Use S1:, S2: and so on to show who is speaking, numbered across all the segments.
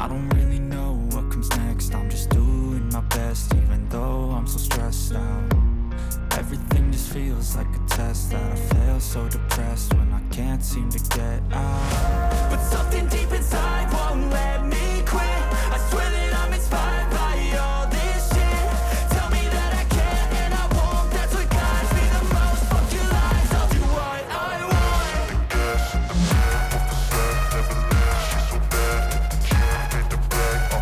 S1: I don't really know what comes next. I'm just doing my best, even though I'm so stressed out. Everything just feels like a test that I fail, so depressed when I can't seem to get out. But something deep inside won't let me quit. I swear that I'm inspired by all this shit. Tell me that I can and I won't. That's what guides me the most. Fuck your lies, I'll do what I want.
S2: The gas in the middle of the set, never leave. She's so bad that the kid made the brag.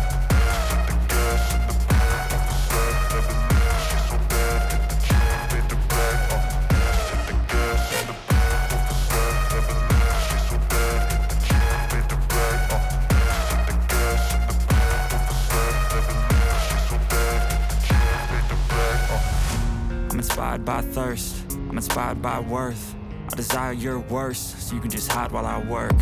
S2: The gas in the middle of the set, never leave. She's so bad that the kid made the brag. The gas in the middle of the set, never leave. She's so bad that the kid made the brag. The gas in the middle of the set, never leave. She's so bad that the kid made the brag.
S1: I'm inspired by thirst, I'm inspired by worth. I desire your worst, so you can just hide while I work.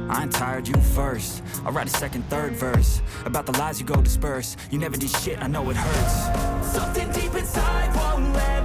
S1: I ain't tired, you first. I'll write a second, third verse about the lies you go disperse. You never did shit, I know it hurts. Something deep inside won't let